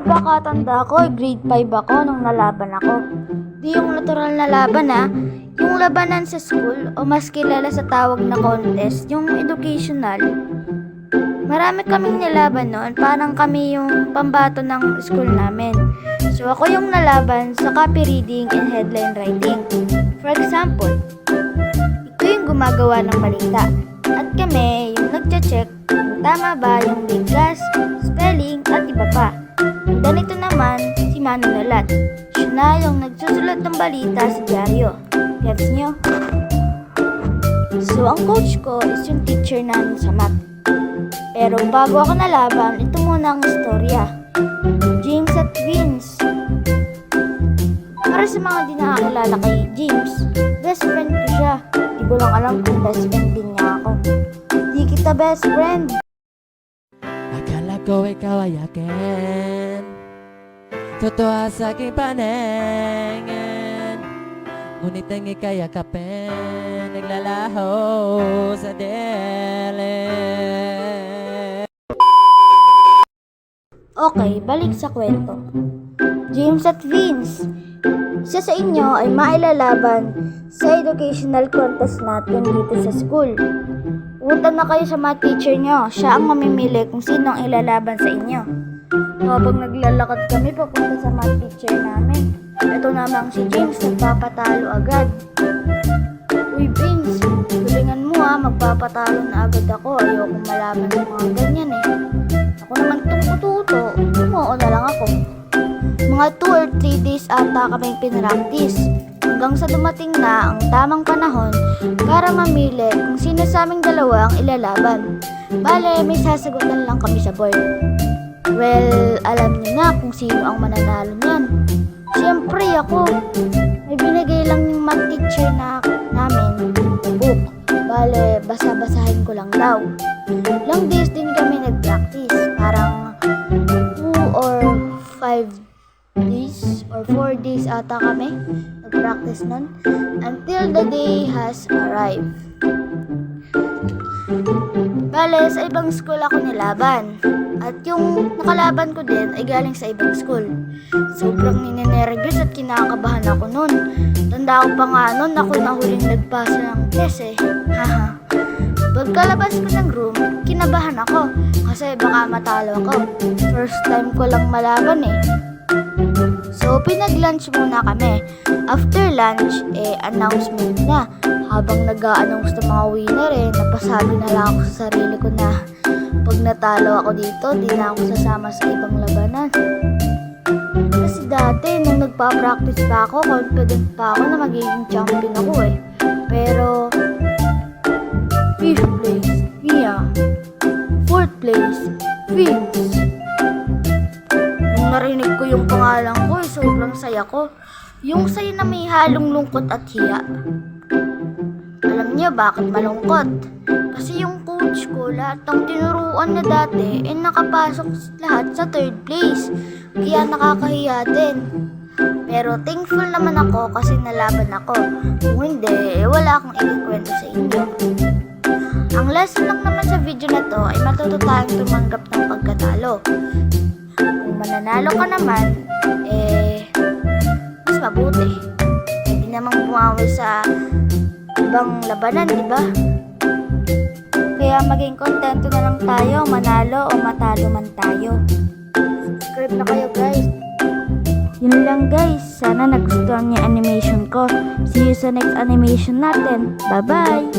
pagkakatanda ko, grade 5 ako nung nalaban ako. Di yung natural na laban yung labanan sa school o mas kilala sa tawag na contest, yung educational. Marami kaming nilaban noon, parang kami yung pambato ng school namin. So ako yung nalaban sa copy reading and headline writing. For example, ito yung gumagawa ng balita at kami yung nagche-check kung tama ba yung bigkas, spelling at iba pa. And ganito naman si Mano Nalat. Siya na yung nagsusulat ng balita sa dyaryo. Gets nyo? So ang coach ko is yung teacher namin sa math. Pero bago ako nalaban, ito muna ang istorya. James at Vince. Para sa mga di nakakilala kay James, best friend ko siya. Di ko lang alam kung best friend din niya ako. Di kita best friend. Akala ko ikaw ay akin, totoo sa aking paningin. Ngunit ang ika'y yakapin, naglalaho sa dilim. Okay, balik sa kwento. James at Vince, isa sa inyo ay mailalaban sa educational contest natin dito sa school. Punta na kayo sa math teacher nyo. Siya ang mamimili kung sino ang ilalaban sa inyo. Habang naglalakad kami papunta sa math teacher namin, ito namang si James nagpapatalo agad. Uy Vince, galingan mo magpapatalo na agad ako. Ayokong malaman ng mga ganyan Ako naman tuto, umuo na lang ako. Mga 2 or 3 days ata kaming pinractice. Hanggang sa dumating na ang tamang panahon para mamili kung sino sa aming dalawa ang ilalaban. Bale, may sasagutan lang kami sa board. Well, alam niyo na kung sino ang mananalo niyan. Siyempre ako. May binigay lang yung math teacher namin book. Bale, basa-basahin ko lang daw. Long days din kami nag-practice. Parang 2 or 5 days or 4 days ata kami nag-practice nun until the day has arrived. Bale, sa ibang school ako nilaban at yung nakalaban ko din ay galing sa ibang school. Sobrang ninenervyos at kinakabahan ako nun. Tanda ko pa nga nun, ako na huling nagpasa ng test Haha. Pagkalabas ko ng room, kinabahan ako kasi baka matalo ako. First time ko lang malaban So, pinag-lunch muna kami. After lunch, announcement na. Habang nag-a-announce ng mga winner napasabi na lang ako sa sarili ko na pag natalo ako dito, di na ako sasama sa ibang labanan. Kasi dati, nung nagpa-practice pa ako, confident pa ako na magiging champion ako Pero, 5th place, Mia. 4th place, Vince. Nung narinig ko yung pangalan ko, sobrang saya ko. Yung saya na may halong lungkot at hiya. Alam niyo bakit malungkot? Kasi yung coach ko, lahat ng tinuruan na dati, nakapasok lahat sa 3rd place. Kaya nakakahiya din. Pero thankful naman ako kasi nalaban ako. Kung hindi, wala akong ikikwento sa inyo. Ang lesson lang naman sa video na to ay matuto tayong tumanggap ng pagkatalo. Kung mananalo ka naman, mas mabuti. Hindi namang bumawi sa ibang labanan, di ba? Kaya maging kontento na lang tayo, manalo o matalo man tayo. Subscribe na kayo guys. Yun lang guys, sana nagustuhan niyo animation ko. See you sa next animation natin. Bye bye!